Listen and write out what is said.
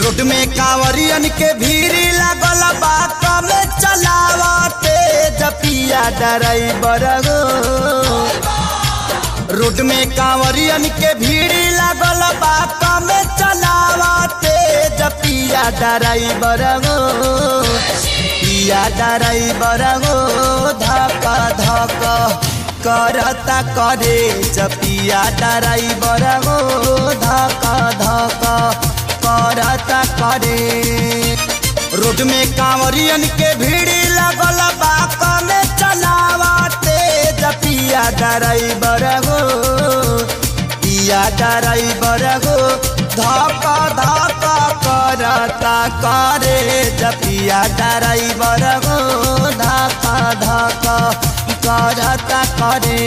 Road में कांवरियन के भीड़ लागल बा कम चलावते जपिया ड्राइवर हो। रोड में कांवरियन के भीड़ लागल बा कम चलावते जपिया ड्राइवर हो। पिया ड्राइवर हो धक धक करता करे जपिया ड्राइवर हो धक धक करता करे। रोड में कांवरियन के भीड़ लगल बा कम चलावते जपिया ड्राइवर हो। पिया ड्राइवर हो धक धक करता करे जपिया ड्राइवर हो धक धक करता करे।